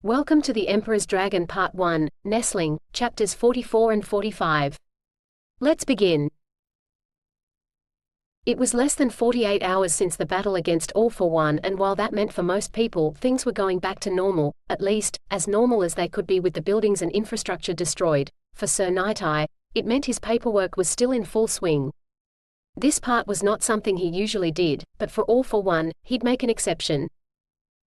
Welcome to the Emperor's Dragon Part 1, Nestling, Chapters 44 and 45. Let's begin. It was less than 48 hours since the battle against All for One, and while that meant for most people things were going back to normal, at least, as normal as they could be with the buildings and infrastructure destroyed, for Sir Nighteye, it meant his paperwork was still in full swing. This part was not something he usually did, but for All for One, he'd make an exception.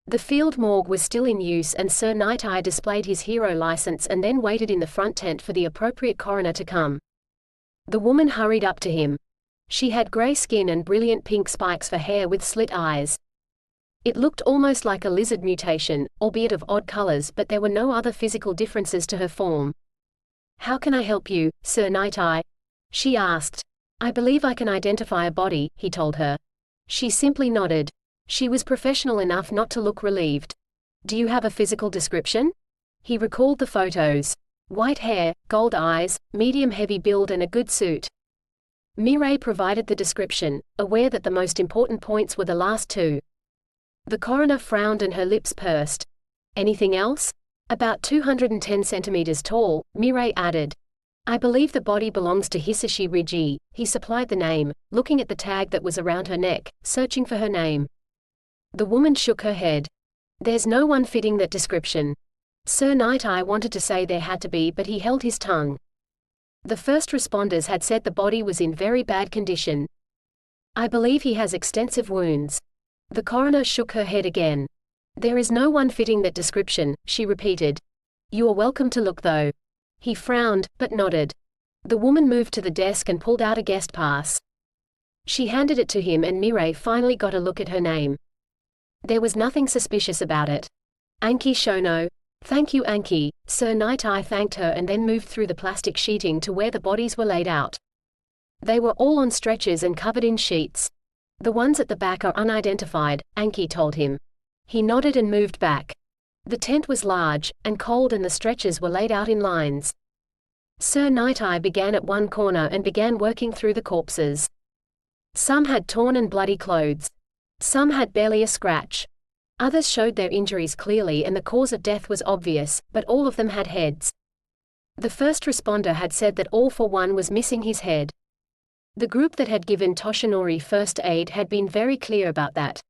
The field morgue was still in use, and Sir Nighteye displayed his hero license and then waited in the front tent for the appropriate coroner to come. The woman hurried up to him. She had grey skin and brilliant pink spikes for hair with slit eyes. It looked almost like a lizard mutation, albeit of odd colors, but there were no other physical differences to her form. "How can I help you, Sir Nighteye?" she asked. "I believe I can identify a body," he told her. She simply nodded. She was professional enough not to look relieved. "Do you have a physical description?" He recalled the photos. White hair, gold eyes, medium heavy build and a good suit. Mireille provided the description, aware that the most important points were the last two. The coroner frowned and her lips pursed. "Anything else?" "About 210 centimeters tall," Mireille added. "I believe the body belongs to Hisashi Rigi," he supplied the name, looking at the tag that was around her neck, searching for her name. The woman shook her head. "There's no one fitting that description." Sir Nighteye wanted to say there had to be, but he held his tongue. The first responders had said the body was in very bad condition. "I believe he has extensive wounds." The coroner shook her head again. "There is no one fitting that description," she repeated. "You are welcome to look though." He frowned, but nodded. The woman moved to the desk and pulled out a guest pass. She handed it to him, and Mireille finally got a look at her name. There was nothing suspicious about it. "Anki Shono." "Thank you, Anki." Sir Nighteye thanked her and then moved through the plastic sheeting to where the bodies were laid out. They were all on stretchers and covered in sheets. "The ones at the back are unidentified," Anki told him. He nodded and moved back. The tent was large, and cold, and the stretchers were laid out in lines. Sir Nighteye began at one corner and began working through the corpses. Some had torn and bloody clothes. Some had barely a scratch. Others showed their injuries clearly and the cause of death was obvious, but all of them had heads. The first responder had said that All for One was missing his head. The group that had given Toshinori first aid had been very clear about that.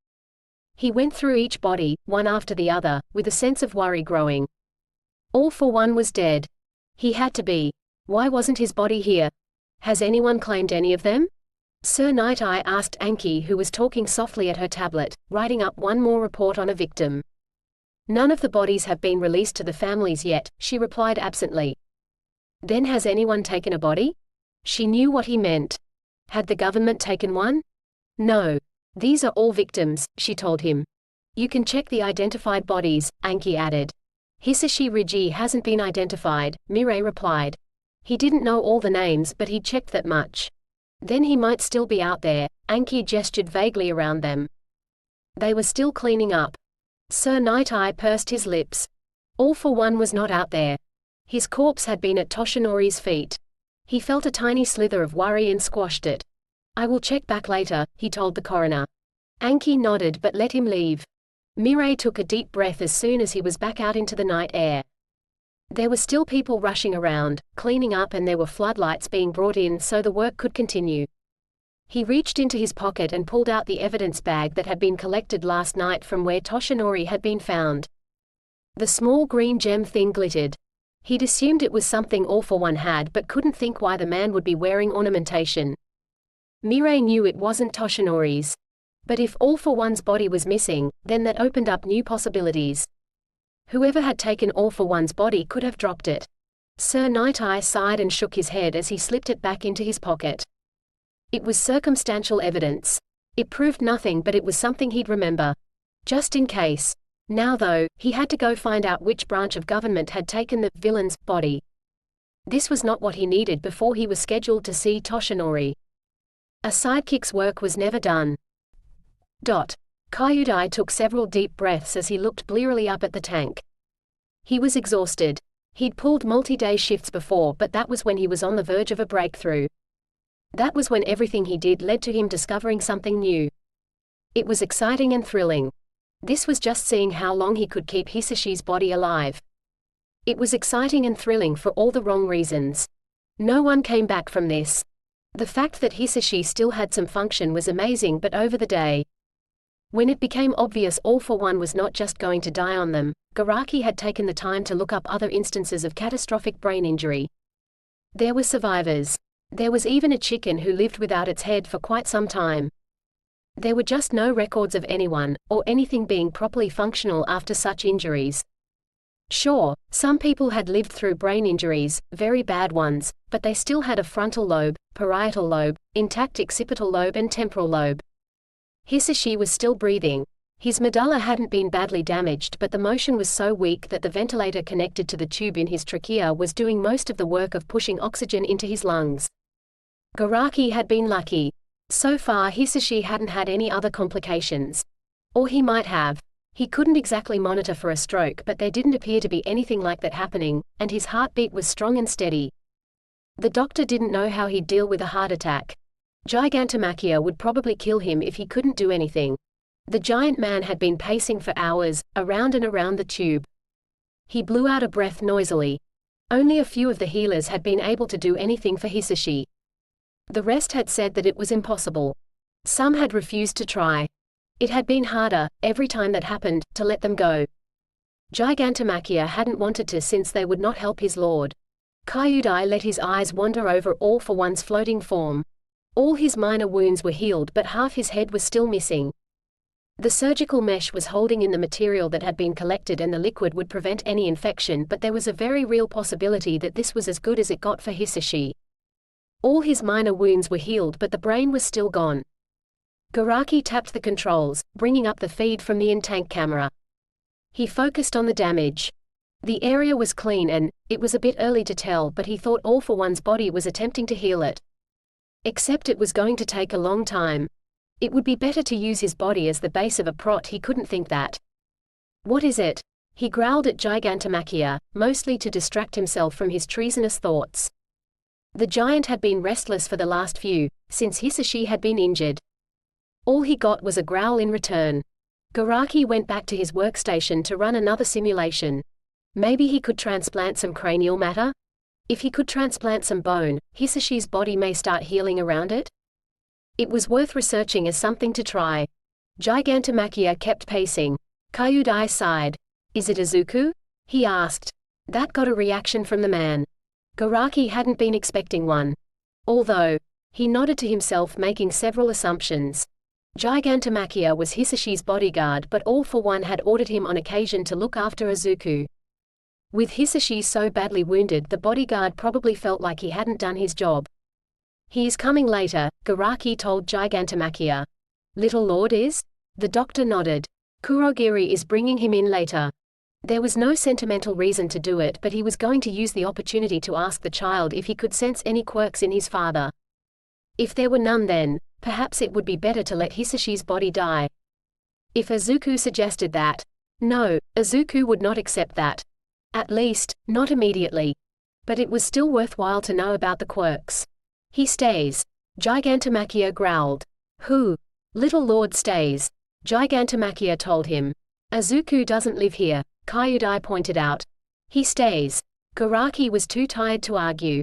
He went through each body, one after the other, with a sense of worry growing. All for One was dead. He had to be. Why wasn't his body here? Has anyone claimed any of them? Sir Nighteye asked Anki, who was talking softly at her tablet, writing up one more report on a victim. "None of the bodies have been released to the families yet," she replied absently. "Then has anyone taken a body?" She knew what he meant. Had the government taken one? "No. These are all victims," she told him. "You can check the identified bodies," Anki added. "Hisashi Rigi hasn't been identified," Mireille replied. "He didn't know all the names, but he checked that much. Then he might still be out there." Anki gestured vaguely around them. They were still cleaning up. Sir Nighteye pursed his lips. All for One was not out there. His corpse had been at Toshinori's feet. He felt a tiny slither of worry and squashed it. "I will check back later," he told the coroner. Anki nodded but let him leave. Mireille took a deep breath as soon as he was back out into the night air. There were still people rushing around, cleaning up, and there were floodlights being brought in so the work could continue. He reached into his pocket and pulled out the evidence bag that had been collected last night from where Toshinori had been found. The small green gem thing glittered. He'd assumed it was something All for One had, but couldn't think why the man would be wearing ornamentation. Mireille knew it wasn't Toshinori's. But if All for One's body was missing, then that opened up new possibilities. Whoever had taken All for One's body could have dropped it. Sir Nighteye sighed and shook his head as he slipped it back into his pocket. It was circumstantial evidence. It proved nothing, but it was something he'd remember. Just in case. Now though, he had to go find out which branch of government had taken the villain's body. This was not what he needed before he was scheduled to see Toshinori. A sidekick's work was never done. Kyudai took several deep breaths as he looked blearily up at the tank. He was exhausted. He'd pulled multi-day shifts before, but that was when he was on the verge of a breakthrough. That was when everything he did led to him discovering something new. It was exciting and thrilling. This was just seeing how long he could keep Hisashi's body alive. It was exciting and thrilling for all the wrong reasons. No one came back from this. The fact that Hisashi still had some function was amazing, but over the day, when it became obvious All for One was not just going to die on them, Garaki had taken the time to look up other instances of catastrophic brain injury. There were survivors. There was even a chicken who lived without its head for quite some time. There were just no records of anyone, or anything being properly functional after such injuries. Sure, some people had lived through brain injuries, very bad ones, but they still had a frontal lobe, parietal lobe, intact occipital lobe and temporal lobe. Hisashi was still breathing. His medulla hadn't been badly damaged, but the motion was so weak that the ventilator connected to the tube in his trachea was doing most of the work of pushing oxygen into his lungs. Garaki had been lucky. So far Hisashi hadn't had any other complications. Or he might have. He couldn't exactly monitor for a stroke, but there didn't appear to be anything like that happening, and his heartbeat was strong and steady. The doctor didn't know how he'd deal with a heart attack. Gigantomachia would probably kill him if he couldn't do anything. The giant man had been pacing for hours, around and around the tube. He blew out a breath noisily. Only a few of the healers had been able to do anything for Hisashi. The rest had said that it was impossible. Some had refused to try. It had been harder, every time that happened, to let them go. Gigantomachia hadn't wanted to, since they would not help his lord. Kyudai let his eyes wander over All for One's floating form. All his minor wounds were healed, but half his head was still missing. The surgical mesh was holding in the material that had been collected, and the liquid would prevent any infection, but there was a very real possibility that this was as good as it got for Hisashi. All his minor wounds were healed, but the brain was still gone. Garaki tapped the controls, bringing up the feed from the in-tank camera. He focused on the damage. The area was clean and, it was a bit early to tell, but he thought All for One's body was attempting to heal it. Except it was going to take a long time. It would be better to use his body as the base of a prot. He couldn't think that. What is it? He growled at Gigantomachia, mostly to distract himself from his treasonous thoughts. The giant had been restless for the last few, since Hisashi had been injured. All he got was a growl in return. Garaki went back to his workstation to run another simulation. Maybe he could transplant some cranial matter? If he could transplant some bone, Hisashi's body may start healing around it? It was worth researching as something to try. Gigantomachia kept pacing. Kyudai sighed. Is it Izuku? He asked. That got a reaction from the man. Garaki hadn't been expecting one. Although, he nodded to himself, making several assumptions. Gigantomachia was Hisashi's bodyguard, but All for One had ordered him on occasion to look after Izuku. With Hisashi so badly wounded, the bodyguard probably felt like he hadn't done his job. He is coming later, Garaki told Gigantomachia. Little Lord is? The doctor nodded. Kurogiri is bringing him in later. There was no sentimental reason to do it, but he was going to use the opportunity to ask the child if he could sense any quirks in his father. If there were none, then perhaps it would be better to let Hisashi's body die. If Izuku suggested that. No, Izuku would not accept that. At least, not immediately. But it was still worthwhile to know about the quirks. He stays. Gigantomachia growled. Who? Little Lord stays. Gigantomachia told him. Izuku doesn't live here, Kyudai pointed out. He stays. Garaki was too tired to argue.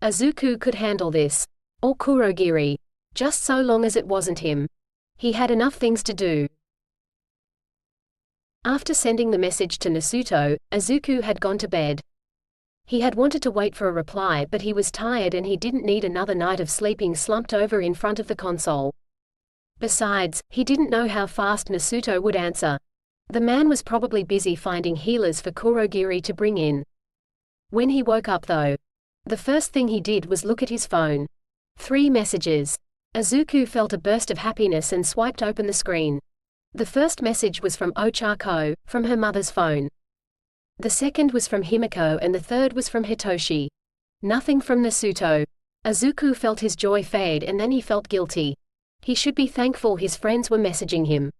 Izuku could handle this. Or Kurogiri. Just so long as it wasn't him. He had enough things to do. After sending the message to Nasuto, Izuku had gone to bed. He had wanted to wait for a reply, but he was tired and he didn't need another night of sleeping slumped over in front of the console. Besides, he didn't know how fast Nasuto would answer. The man was probably busy finding healers for Kurogiri to bring in. When he woke up though, the first thing he did was look at his phone. 3 messages. Izuku felt a burst of happiness and swiped open the screen. The first message was from Ochako, from her mother's phone. The second was from Himiko and the third was from Hitoshi. Nothing from Nasuto. Izuku felt his joy fade and then he felt guilty. He should be thankful his friends were messaging him.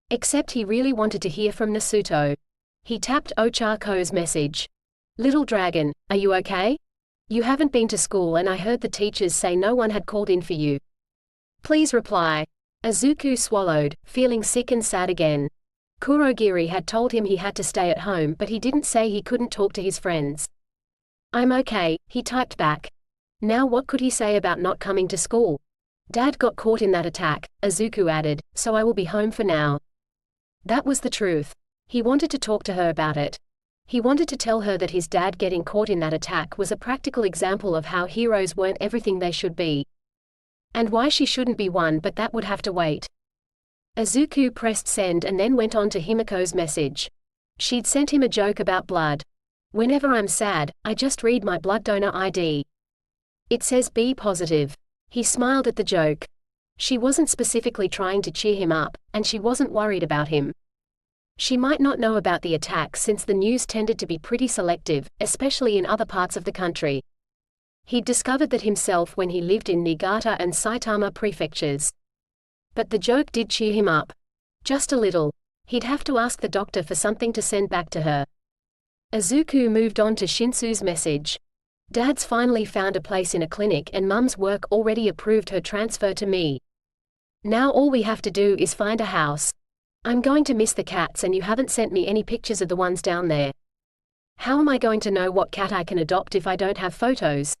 Except he really wanted to hear from Nasuto. He tapped Ochako's message. Little dragon, are you okay? You haven't been to school and I heard the teachers say no one had called in for you. Please reply. Izuku swallowed, feeling sick and sad again. Kurogiri had told him he had to stay at home, but he didn't say he couldn't talk to his friends. "I'm okay," he typed back. Now what could he say about not coming to school? "Dad got caught in that attack," Izuku added, "so I will be home for now." That was the truth. He wanted to talk to her about it. He wanted to tell her that his dad getting caught in that attack was a practical example of how heroes weren't everything they should be. And why she shouldn't be one, but that would have to wait. Izuku pressed send and then went on to Himiko's message. She'd sent him a joke about blood. "Whenever I'm sad, I just read my blood donor ID. It says B positive." He smiled at the joke. She wasn't specifically trying to cheer him up, and she wasn't worried about him. She might not know about the attack since the news tended to be pretty selective, especially in other parts of the country. He'd discovered that himself when he lived in Niigata and Saitama prefectures. But the joke did cheer him up. Just a little. He'd have to ask the doctor for something to send back to her. Izuku moved on to Shinsu's message. "Dad's finally found a place in a clinic and Mum's work already approved her transfer to me. Now all we have to do is find a house. I'm going to miss the cats and you haven't sent me any pictures of the ones down there. How am I going to know what cat I can adopt if I don't have photos?"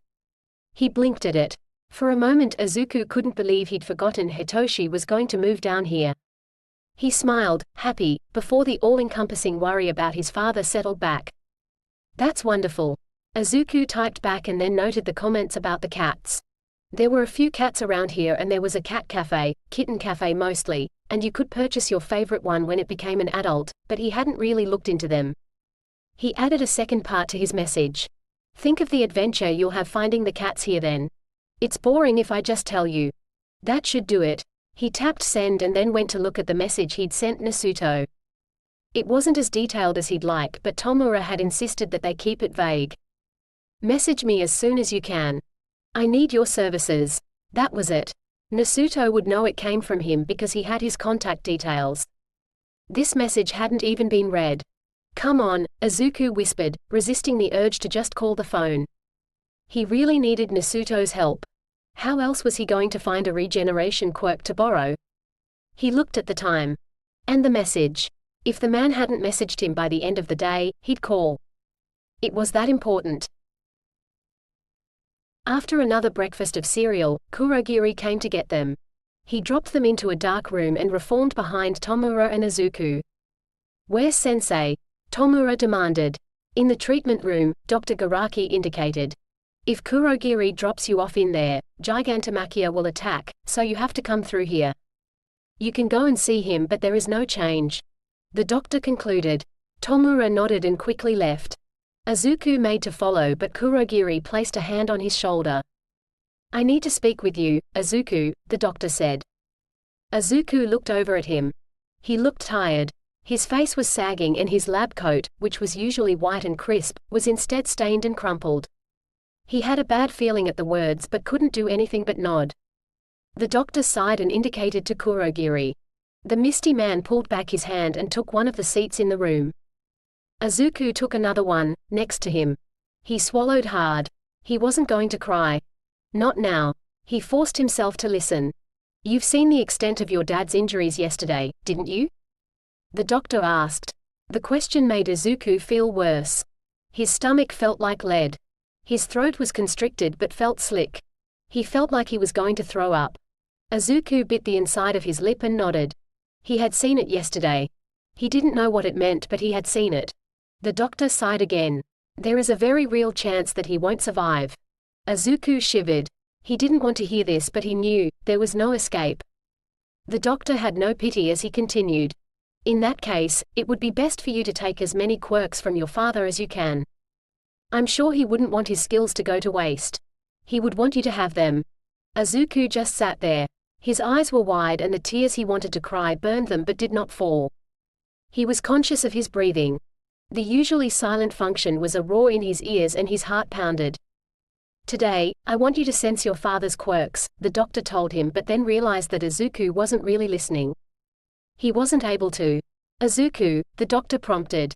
He blinked at it. For a moment Izuku couldn't believe he'd forgotten Hitoshi was going to move down here. He smiled, happy, before the all-encompassing worry about his father settled back. "That's wonderful." Izuku typed back and then noted the comments about the cats. There were a few cats around here and there was a cat cafe, kitten cafe mostly, and you could purchase your favorite one when it became an adult, but he hadn't really looked into them. He added a second part to his message. "Think of the adventure you'll have finding the cats here then. It's boring if I just tell you. That should do it." He tapped send and then went to look at the message he'd sent Nasuto. It wasn't as detailed as he'd like, but Tomura had insisted that they keep it vague. "Message me as soon as you can. I need your services." That was it. Nasuto would know it came from him because he had his contact details. This message hadn't even been read. "Come on," Izuku whispered, resisting the urge to just call the phone. He really needed Nasuto's help. How else was he going to find a regeneration quirk to borrow? He looked at the time. And the message. If the man hadn't messaged him by the end of the day, he'd call. It was that important. After another breakfast of cereal, Kurogiri came to get them. He dropped them into a dark room and reformed behind Tomura and Izuku. "Where's Sensei?" Tomura demanded. "In the treatment room," Dr. Garaki indicated. "If Kurogiri drops you off in there, Gigantomachia will attack, so you have to come through here. You can go and see him, but there is no change," the doctor concluded. Tomura nodded and quickly left. Izuku made to follow, but Kurogiri placed a hand on his shoulder. "I need to speak with you, Izuku," the doctor said. Izuku looked over at him. He looked tired. His face was sagging and his lab coat, which was usually white and crisp, was instead stained and crumpled. He had a bad feeling at the words but couldn't do anything but nod. The doctor sighed and indicated to Kurogiri. The misty man pulled back his hand and took one of the seats in the room. Izuku took another one, next to him. He swallowed hard. He wasn't going to cry. Not now. He forced himself to listen. "You've seen the extent of your dad's injuries yesterday, didn't you?" the doctor asked. The question made Izuku feel worse. His stomach felt like lead. His throat was constricted but felt slick. He felt like he was going to throw up. Izuku bit the inside of his lip and nodded. He had seen it yesterday. He didn't know what it meant, but he had seen it. The doctor sighed again. "There is a very real chance that he won't survive." Izuku shivered. He didn't want to hear this, but he knew there was no escape. The doctor had no pity as he continued. "In that case, it would be best for you to take as many quirks from your father as you can. I'm sure he wouldn't want his skills to go to waste. He would want you to have them." Izuku just sat there. His eyes were wide and the tears he wanted to cry burned them but did not fall. He was conscious of his breathing. The usually silent function was a roar in his ears and his heart pounded. "Today, I want you to sense your father's quirks," the doctor told him, but then realized that Izuku wasn't really listening. He wasn't able to. "Izuku," the doctor prompted.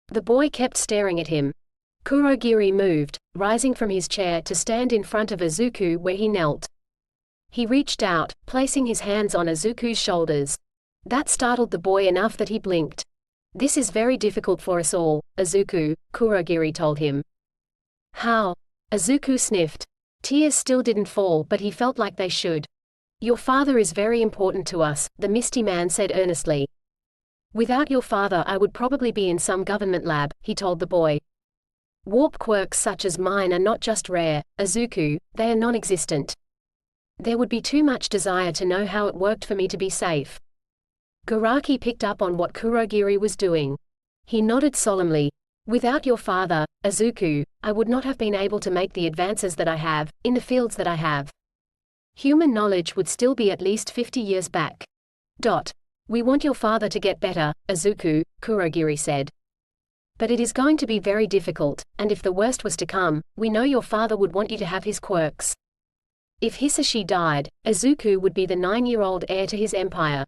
The boy kept staring at him. Kurogiri moved, rising from his chair to stand in front of Izuku where he knelt. He reached out, placing his hands on Izuku's shoulders. That startled the boy enough that he blinked. This is very difficult for us all, Izuku, Kurogiri told him. How? Izuku sniffed. Tears still didn't fall, but he felt like they should. Your father is very important to us, the Misty Man said earnestly. Without your father I would probably be in some government lab, he told the boy. Warp quirks such as mine are not just rare, Izuku, they are non-existent. There would be too much desire to know how it worked for me to be safe. Garaki picked up on what Kurogiri was doing. He nodded solemnly. Without your father, Izuku, I would not have been able to make the advances that I have, in the fields that I have. Human knowledge would still be at least 50 years back. We want your father to get better, Izuku, Kurogiri said. But it is going to be very difficult, and if the worst was to come, we know your father would want you to have his quirks. If Hisashi died, Izuku would be the 9-year-old heir to his empire.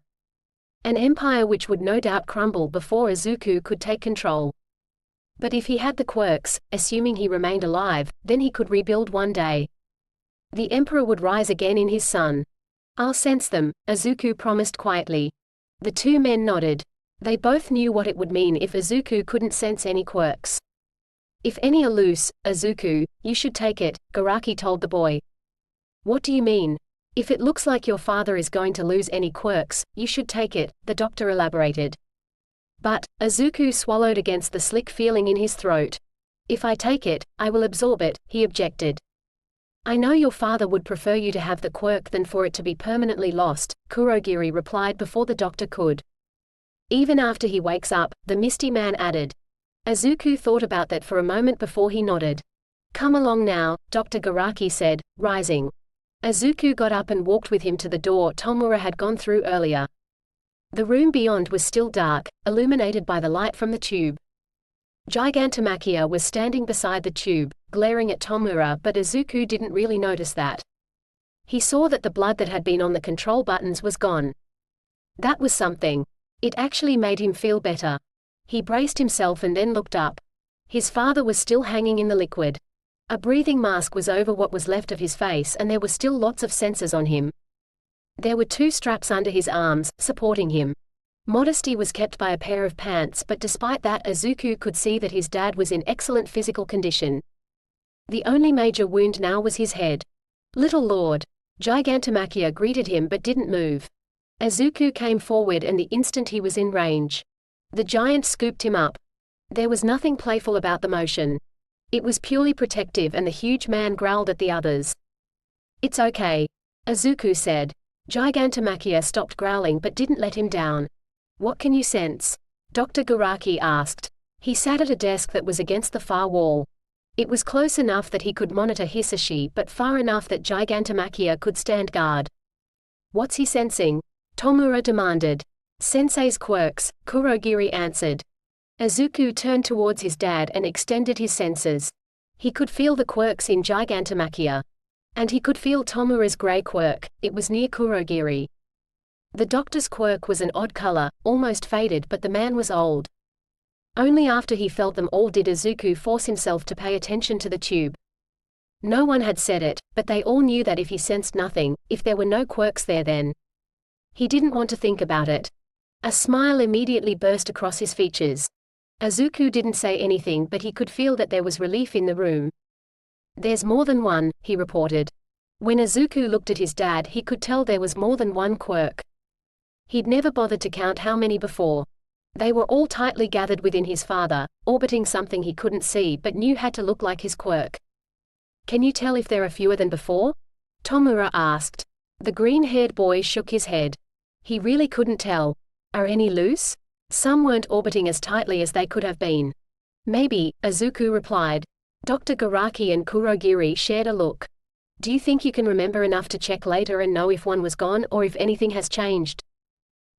An empire which would no doubt crumble before Izuku could take control. But if he had the quirks, assuming he remained alive, then he could rebuild one day. The emperor would rise again in his son. I'll sense them, Izuku promised quietly. The two men nodded. They both knew what it would mean if Izuku couldn't sense any quirks. If any are loose, Izuku, you should take it, Garaki told the boy. What do you mean? If it looks like your father is going to lose any quirks, you should take it, the doctor elaborated. But, Izuku swallowed against the slick feeling in his throat. If I take it, I will absorb it, he objected. I know your father would prefer you to have the quirk than for it to be permanently lost, Kurogiri replied before the doctor could. Even after he wakes up, the Misty Man added. Izuku thought about that for a moment before he nodded. Come along now, Dr. Garaki said, rising. Izuku got up and walked with him to the door Tomura had gone through earlier. The room beyond was still dark, illuminated by the light from the tube. Gigantomachia was standing beside the tube, glaring at Tomura, but Izuku didn't really notice that. He saw that the blood that had been on the control buttons was gone. That was something. It actually made him feel better. He braced himself and then looked up. His father was still hanging in the liquid. A breathing mask was over what was left of his face and there were still lots of sensors on him. There were 2 straps under his arms, supporting him. Modesty was kept by a pair of pants, but despite that Izuku could see that his dad was in excellent physical condition. The only major wound now was his head. Little Lord. Gigantomachia greeted him but didn't move. Izuku came forward and the instant he was in range. The giant scooped him up. There was nothing playful about the motion. It was purely protective and the huge man growled at the others. It's okay. Izuku said. Gigantomachia stopped growling but didn't let him down. What can you sense? Dr. Garaki asked. He sat at a desk that was against the far wall. It was close enough that he could monitor Hisashi but far enough that Gigantomachia could stand guard. What's he sensing? Tomura demanded. Sensei's quirks, Kurogiri answered. Izuku turned towards his dad and extended his senses. He could feel the quirks in Gigantomachia. And he could feel Tomura's grey quirk, it was near Kurogiri. The doctor's quirk was an odd color, almost faded, but the man was old. Only after he felt them all did Izuku force himself to pay attention to the tube. No one had said it, but they all knew that if he sensed nothing, if there were no quirks there then. He didn't want to think about it. A smile immediately burst across his features. Izuku didn't say anything but he could feel that there was relief in the room. There's more than one, he reported. When Izuku looked at his dad he could tell there was more than one quirk. He'd never bothered to count how many before. They were all tightly gathered within his father, orbiting something he couldn't see but knew had to look like his quirk. Can you tell if there are fewer than before? Tomura asked. The green-haired boy shook his head. He really couldn't tell. Are any loose? Some weren't orbiting as tightly as they could have been. Maybe, Izuku replied. Dr. Garaki and Kurogiri shared a look. Do you think you can remember enough to check later and know if one was gone or if anything has changed?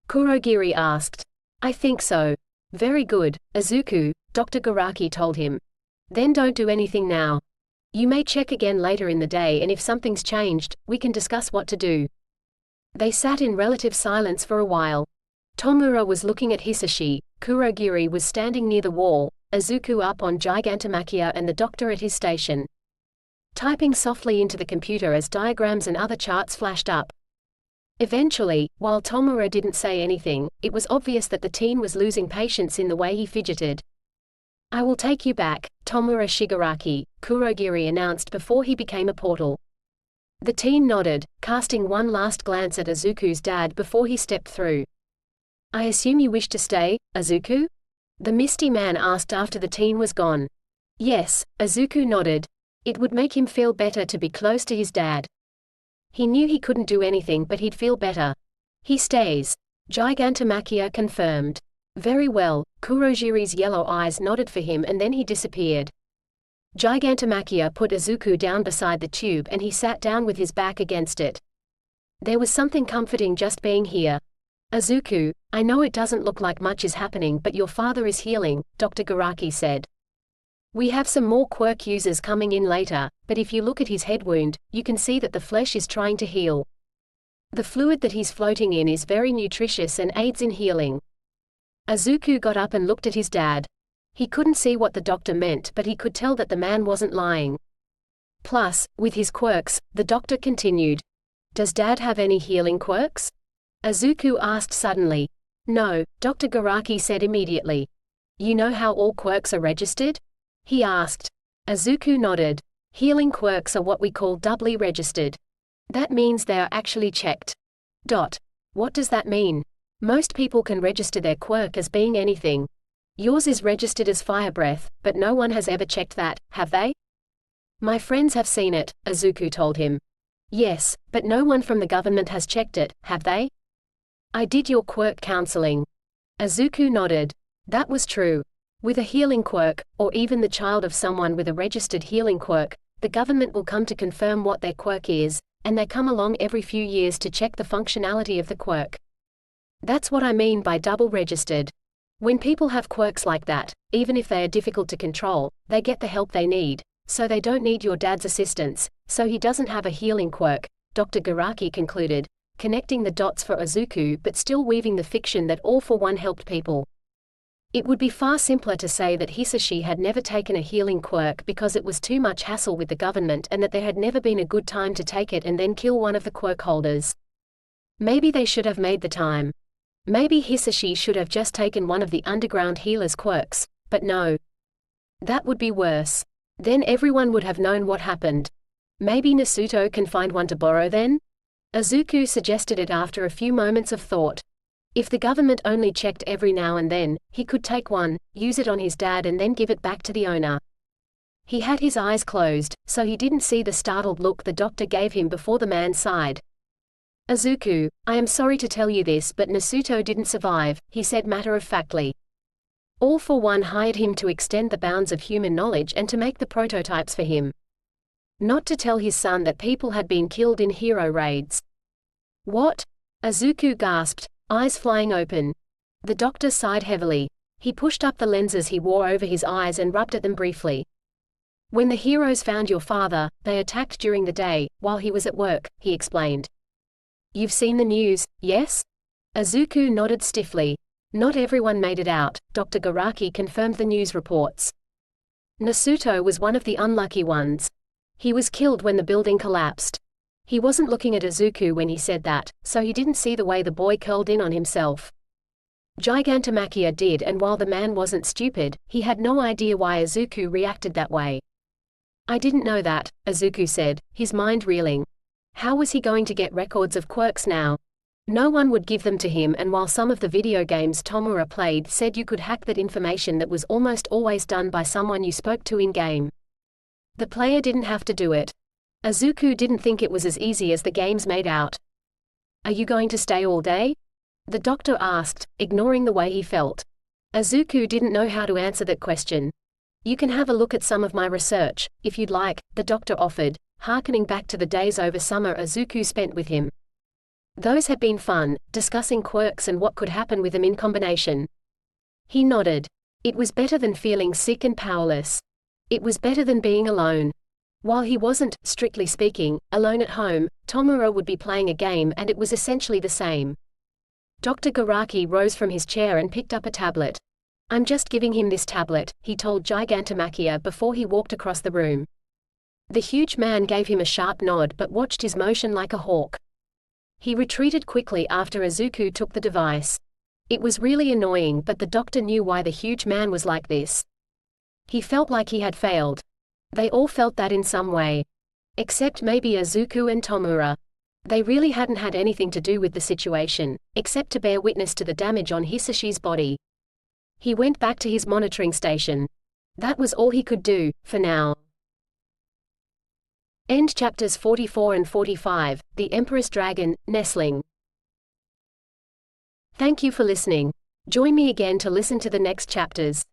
Kurogiri asked. I think so. Very good, Izuku, Dr. Garaki told him. Then don't do anything now. You may check again later in the day and if something's changed, we can discuss what to do. They sat in relative silence for a while. Tomura was looking at Hisashi, Kurogiri was standing near the wall, Izuku up on Gigantomachia and the doctor at his station. Typing softly into the computer as diagrams and other charts flashed up. Eventually, while Tomura didn't say anything, it was obvious that the teen was losing patience in the way he fidgeted. "I will take you back, Tomura Shigaraki," Kurogiri announced before he became a portal. The teen nodded, casting one last glance at Izuku's dad before he stepped through. "I assume you wish to stay, Izuku?" the misty man asked after the teen was gone. "Yes," Izuku nodded. It would make him feel better to be close to his dad. He knew he couldn't do anything, but he'd feel better. "He stays," Gigantomachia confirmed. "Very well," Kurogiri's yellow eyes nodded for him and then he disappeared. Gigantomachia put Izuku down beside the tube and he sat down with his back against it. There was something comforting just being here. "Izuku, I know it doesn't look like much is happening, but your father is healing," Dr. Garaki said. "We have some more quirk users coming in later, but if you look at his head wound, you can see that the flesh is trying to heal. The fluid that he's floating in is very nutritious and aids in healing." Izuku got up and looked at his dad. He couldn't see what the doctor meant, but he could tell that the man wasn't lying. "Plus, with his quirks," the doctor continued. "Does Dad have any healing quirks?" Izuku asked suddenly. "No," Dr. Garaki said immediately. "You know how all quirks are registered?" he asked. Izuku nodded. "Healing quirks are what we call doubly registered. That means they are actually checked." What does that mean? Most people can register their quirk as being anything. Yours is registered as fire breath, but no one has ever checked that, have they? "My friends have seen it," Izuku told him. "Yes, but no one from the government has checked it, have they?" "I did your quirk counseling." Izuku nodded. That was true. With a healing quirk, or even the child of someone with a registered healing quirk, the government will come to confirm what their quirk is, and they come along every few years to check the functionality of the quirk. That's what I mean by double registered. When people have quirks like that, even if they are difficult to control, they get the help they need, so they don't need your dad's assistance, so he doesn't have a healing quirk, Dr. Garaki concluded, connecting the dots for Izuku but still weaving the fiction that All for One helped people. It would be far simpler to say that Hisashi had never taken a healing quirk because it was too much hassle with the government and that there had never been a good time to take it and then kill one of the quirk holders. Maybe they should have made the time. Maybe Hisashi should have just taken one of the underground healer's quirks, but no. That would be worse. Then everyone would have known what happened. Maybe Nasuto can find one to borrow then? Izuku suggested it after a few moments of thought. If the government only checked every now and then, he could take one, use it on his dad and then give it back to the owner. He had his eyes closed, so he didn't see the startled look the doctor gave him before the man sighed. "Izuku, I am sorry to tell you this, but Nasuto didn't survive," he said matter-of-factly. All for One hired him to extend the bounds of human knowledge and to make the prototypes for him. Not to tell his son that people had been killed in hero raids. "What?" Izuku gasped, eyes flying open. The doctor sighed heavily. He pushed up the lenses he wore over his eyes and rubbed at them briefly. "When the heroes found your father, they attacked during the day, while he was at work," he explained. "You've seen the news, yes?" Izuku nodded stiffly. "Not everyone made it out," Dr. Garaki confirmed the news reports. "Nasuto was one of the unlucky ones. He was killed when the building collapsed." He wasn't looking at Izuku when he said that, so he didn't see the way the boy curled in on himself. Gigantomachia did, and while the man wasn't stupid, he had no idea why Izuku reacted that way. "I didn't know that," Izuku said, his mind reeling. How was he going to get records of quirks now? No one would give them to him, and while some of the video games Tomura played said you could hack that information, that was almost always done by someone you spoke to in-game. The player didn't have to do it. Izuku didn't think it was as easy as the games made out. "Are you going to stay all day?" the doctor asked, ignoring the way he felt. Izuku didn't know how to answer that question. "You can have a look at some of my research, if you'd like," the doctor offered, harkening back to the days over summer Izuku spent with him. Those had been fun, discussing quirks and what could happen with them in combination. He nodded. It was better than feeling sick and powerless. It was better than being alone. While he wasn't, strictly speaking, alone at home, Tomura would be playing a game and it was essentially the same. Dr. Garaki rose from his chair and picked up a tablet. "I'm just giving him this tablet," he told Gigantomachia before he walked across the room. The huge man gave him a sharp nod but watched his motion like a hawk. He retreated quickly after Izuku took the device. It was really annoying, but the doctor knew why the huge man was like this. He felt like he had failed. They all felt that in some way. Except maybe Izuku and Tomura. They really hadn't had anything to do with the situation, except to bear witness to the damage on Hisashi's body. He went back to his monitoring station. That was all he could do, for now. End chapters 44 and 45, The Emperor's Dragon, Nestling. Thank you for listening. Join me again to listen to the next chapters.